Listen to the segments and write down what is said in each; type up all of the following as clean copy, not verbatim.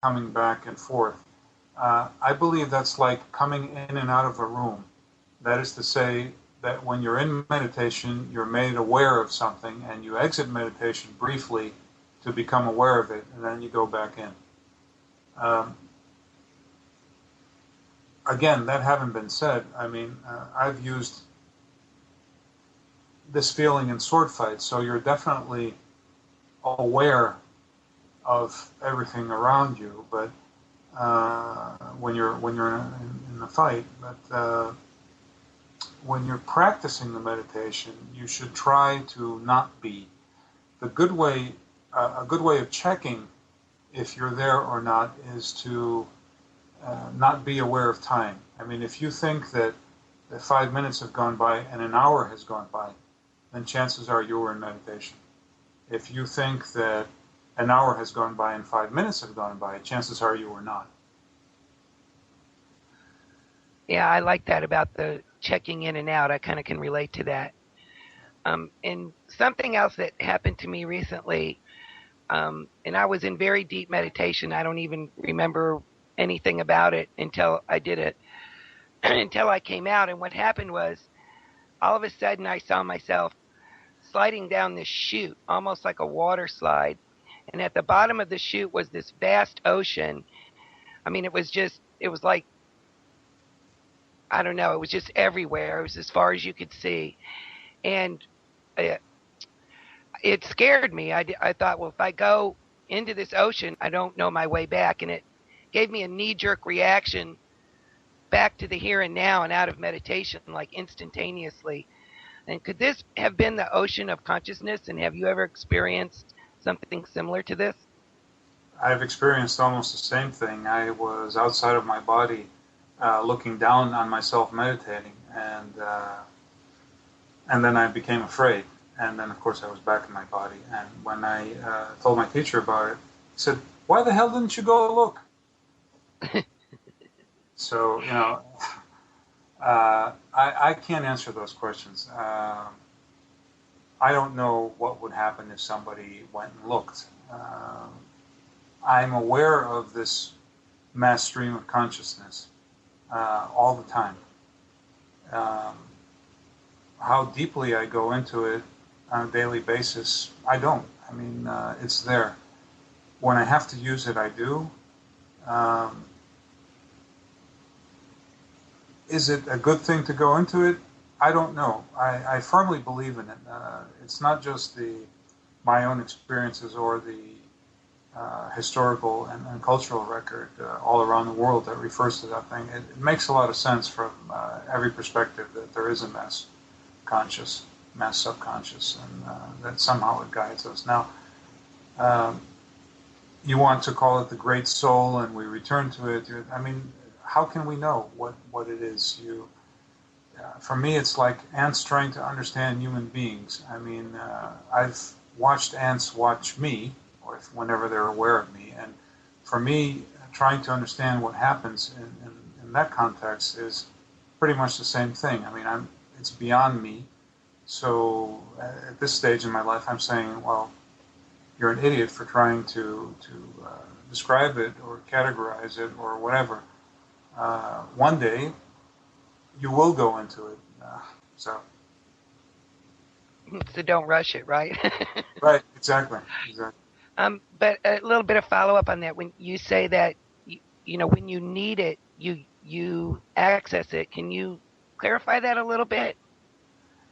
coming back and forth. I believe that's like coming in and out of a room. That is to say that when you're in meditation, you're made aware of something, and you exit meditation briefly to become aware of it, and then you go back in. Again, that having been said, I mean, I've used this feeling in sword fights, so you're definitely aware of everything around you, but when you're in the fight, but when you're practicing the meditation, you should try to not be. The good way, a good way of checking if you're there or not is to not be aware of time. I mean, if you think that 5 minutes have gone by and an hour has gone by, then chances are you were in meditation. If you think that an hour has gone by and 5 minutes have gone by, chances are you were not. Yeah, I like that about the checking in and out. I kind of can relate to that. And something else that happened to me recently, and I was in very deep meditation. I don't even remember anything about it until I did it, until I came out. And what happened was, all of a sudden, I saw myself sliding down this chute, almost like a water slide. And at the bottom of the chute was this vast ocean. I mean, it was like, I don't know, it was just everywhere. It was as far as you could see. And it scared me. I thought, well, if I go into this ocean, I don't know my way back. And it gave me a knee-jerk reaction back to the here and now and out of meditation, like instantaneously. And could this have been the ocean of consciousness? And have you ever experienced something similar to this? I've experienced almost the same thing. I was outside of my body, looking down on myself meditating, and then I became afraid. And then, of course, I was back in my body. And when I told my teacher about it, he said, "Why the hell didn't you go look?" So, I can't answer those questions. I don't know what would happen if somebody went and looked. I'm aware of this mass stream of consciousness all the time. How deeply I go into it on a daily basis, I don't. I mean, it's there. When I have to use it, I do. Is it a good thing to go into it? I don't know. I firmly believe in it. It's not just my own experiences or the historical and cultural record all around the world that refers to that thing. It makes a lot of sense from every perspective that there is a mass conscious, mass subconscious, and that somehow it guides us. Now, you want to call it the great soul, and we return to it. I mean, how can we know what it is? For me, it's like ants trying to understand human beings. I mean, I've watched ants watch me, or whenever they're aware of me, and for me, trying to understand what happens in that context is pretty much the same thing. I mean, it's beyond me. So at this stage in my life, I'm saying, well, you're an idiot for trying to describe it or categorize it or whatever. One day, you will go into it. So don't rush it, right? Right, exactly. But a little bit of follow-up on that. When you say that, when you need it, you access it. Can you clarify that a little bit?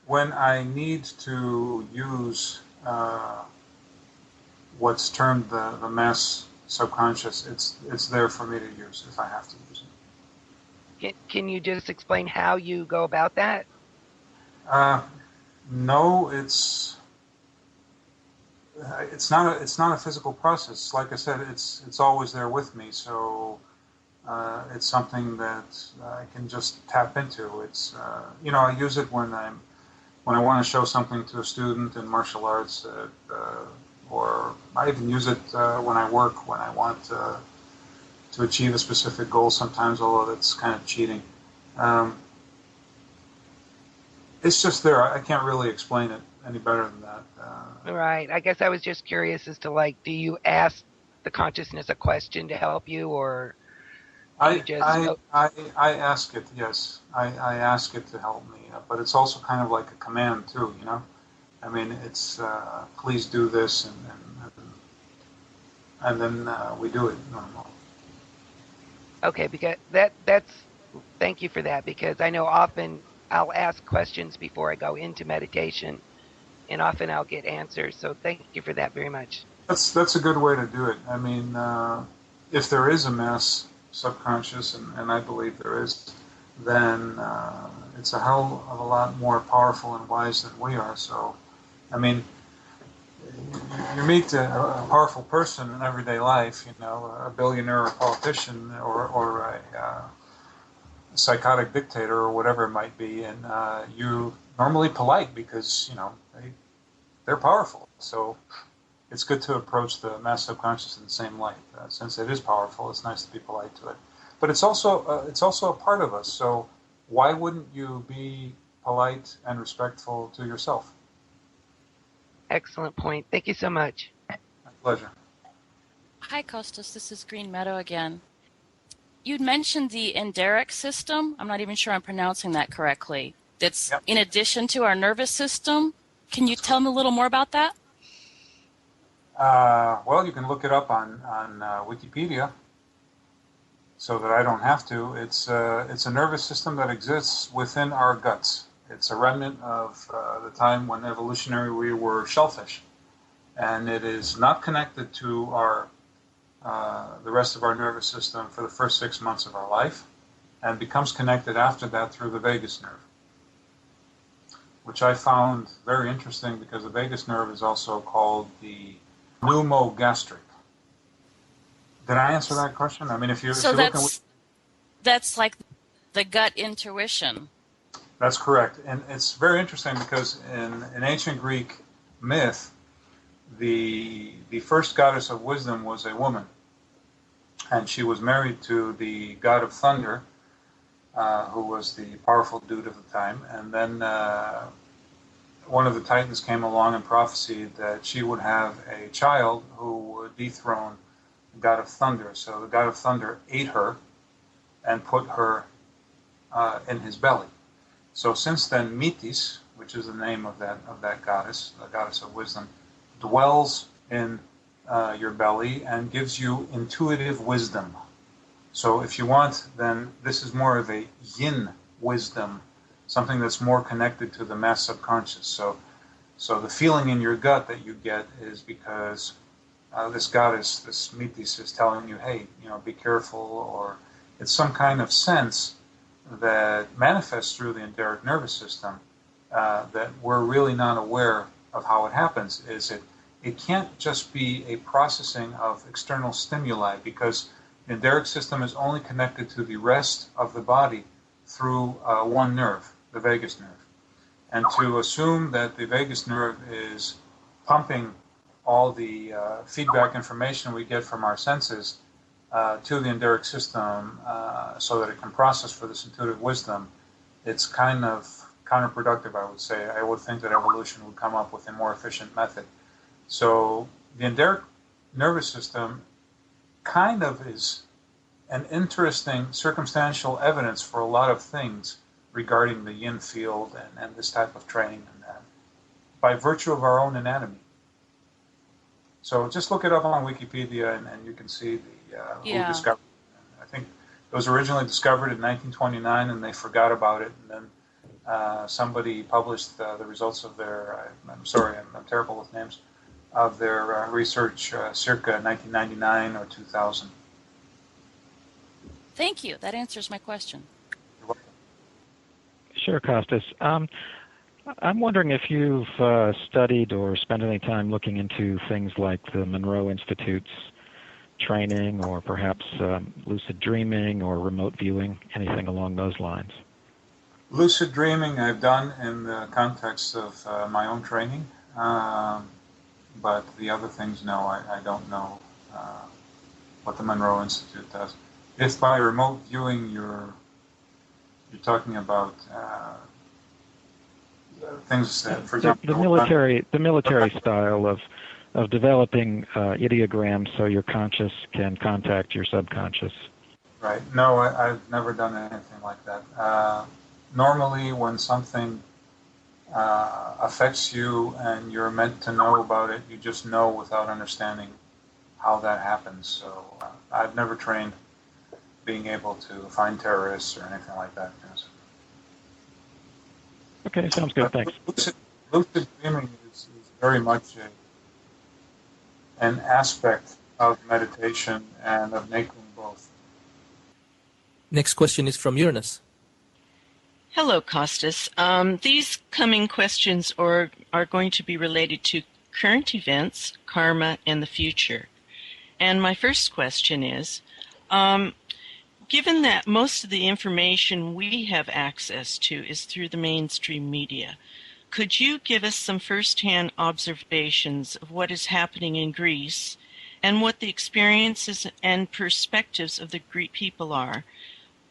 When I need to use what's termed the mass subconscious, it's there for me to use if I have to use it. Can you just explain how you go about that? No, it's not a physical process. Like I said, it's always there with me. So it's something that I can just tap into. It's I use it when I want to show something to a student in martial arts, or I even use it when I work, when I want to achieve a specific goal sometimes, although that's kind of cheating. It's just there. I can't really explain it any better than that. Right. I guess I was just curious as to, like, do you ask the consciousness a question to help you, or do you I, just I, I, I ask it, yes. I ask it to help me, but it's also kind of like a command too, you know? I mean, it's, please do this, and then we do it normally. okay? Because that's thank you for that, because I know often I'll ask questions before I go into meditation, and often I'll get answers. So thank you for that very much. That's a good way to do it. I mean, if there is a mass subconscious, and I believe there is, then it's a hell of a lot more powerful and wise than we are. So, I mean, you meet a powerful person in everyday life, you know, a billionaire or a politician or a psychotic dictator or whatever it might be, and you normally polite because, you know, they're powerful. So it's good to approach the mass subconscious in the same light. Since it is powerful, it's nice to be polite to it. But it's also a part of us. So why wouldn't you be polite and respectful to yourself? Excellent point. Thank you so much. My pleasure. Hi, Kostas. This is Green Meadow again. You'd mentioned the enderic system. I'm not even sure I'm pronouncing that correctly. That's Yep. in addition to our nervous system. Can you tell me a little more about that? Well, you can look it up on Wikipedia, so that I don't have to. It's a nervous system that exists within our guts. It's a remnant of the time when evolutionary we were shellfish, and it is not connected to our the rest of our nervous system for the first 6 months of our life, and becomes connected after that through the vagus nerve, which I found very interesting because the vagus nerve is also called the pneumogastric. Did I answer that question? I mean, if you look at that's like the gut intuition. that's correct, and it's very interesting because in ancient Greek myth, the first goddess of wisdom was a woman, and she was married to the god of thunder, who was the powerful dude of the time, and then one of the titans came along and prophesied that she would have a child who would dethrone the god of thunder. So the god of thunder ate her and put her in his belly. So since then, Metis, which is the name of that goddess, the goddess of wisdom, dwells in your belly and gives you intuitive wisdom. So if you want, then this is more of a yin wisdom, something that's more connected to the mass subconscious. So the feeling in your gut that you get is because this goddess, this Metis, is telling you, hey, you know, be careful, or it's some kind of sense that manifests through the enteric nervous system that we're really not aware of how it happens. It can't just be a processing of external stimuli, because the enteric system is only connected to the rest of the body through one nerve, the vagus nerve. And to assume that the vagus nerve is pumping all the feedback information we get from our senses to the enteric system so that it can process for this intuitive wisdom, it's kind of counterproductive, I would say. I would think that evolution would come up with a more efficient method. So the enteric nervous system kind of is an interesting circumstantial evidence for a lot of things regarding the yin field and this type of training and that, by virtue of our own anatomy. So just look it up on Wikipedia and you can see who discovered it. I think it was originally discovered in 1929 and they forgot about it, and then somebody published the results of their, I'm sorry, I'm terrible with names, of their research circa 1999 or 2000. Thank you. That answers my question. You're welcome. Sure, Kostas. I'm wondering if you've studied or spent any time looking into things like the Monroe Institute's training, or perhaps lucid dreaming or remote viewing, anything along those lines. Lucid dreaming I've done in the context of my own training, but the other things, no, I don't know what the Monroe Institute does. If by remote viewing you're talking about things that, for example, the military style of of developing ideograms so your conscious can contact your subconscious. Right. No, I've never done anything like that. Normally, when something affects you and you're meant to know about it, you just know without understanding how that happens. So I've never trained being able to find terrorists or anything like that. Yes. Okay, sounds good. Thanks. Lucid dreaming is very much an aspect of meditation and of making both. Next question is from Uranus. Hello, Kostas. These coming questions are going to be related to current events, karma, and the future. And my first question is, given that most of the information we have access to is through the mainstream media, could you give us some first-hand observations of what is happening in Greece and what the experiences and perspectives of the Greek people are?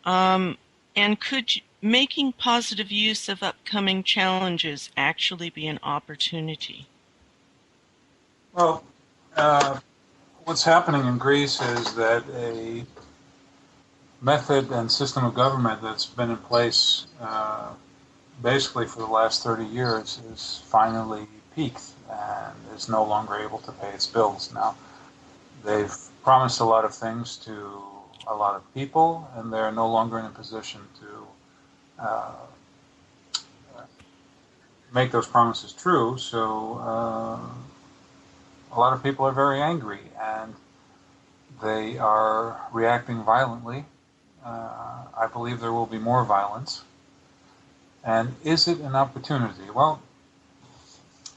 And could making positive use of upcoming challenges actually be an opportunity? Well, what's happening in Greece is that a method and system of government that's been in place basically for the last 30 years is finally peaked and is no longer able to pay its bills. Now, they've promised a lot of things to a lot of people, and they're no longer in a position to make those promises true. So a lot of people are very angry, and they are reacting violently. I believe there will be more violence. And is it an opportunity? Well,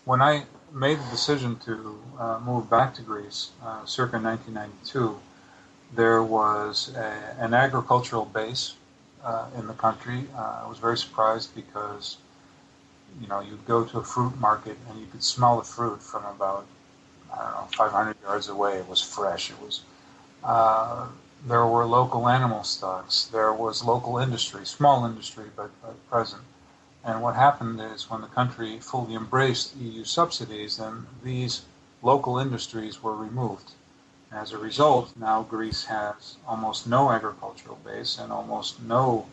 when I made the decision to move back to Greece, circa 1992, there was an agricultural base in the country. I was very surprised because, you'd go to a fruit market and you could smell the fruit from about, 500 yards away. It was fresh. It was. There were local animal stocks. There was local industry, small industry, but present. And what happened is when the country fully embraced EU subsidies, then these local industries were removed. As a result, now Greece has almost no agricultural base and almost no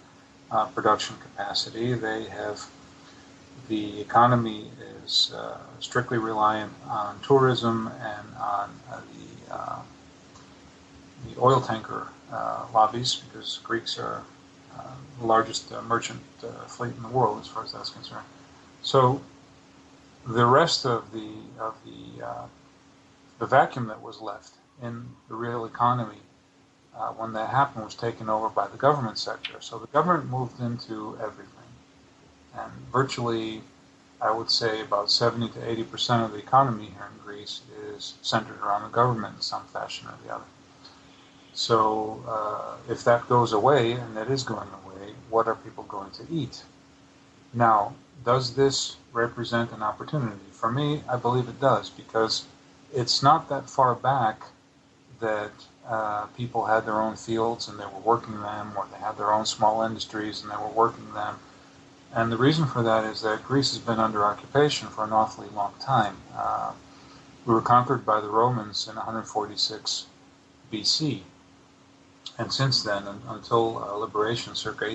production capacity. The economy is strictly reliant on tourism and on the oil tanker lobbies, because Greeks are the largest merchant fleet in the world as far as that's concerned. So the rest of the vacuum that was left in the real economy when that happened was taken over by the government sector. So the government moved into everything. And virtually, I would say about 70 to 80% of the economy here in Greece is centered around the government in some fashion or the other. So if that goes away, and that is going away, what are people going to eat? Now, does this represent an opportunity? For me, I believe it does, because it's not that far back that people had their own fields and they were working them, or they had their own small industries and they were working them. And the reason for that is that Greece has been under occupation for an awfully long time. We were conquered by the Romans in 146 BC. And since then, until liberation, circa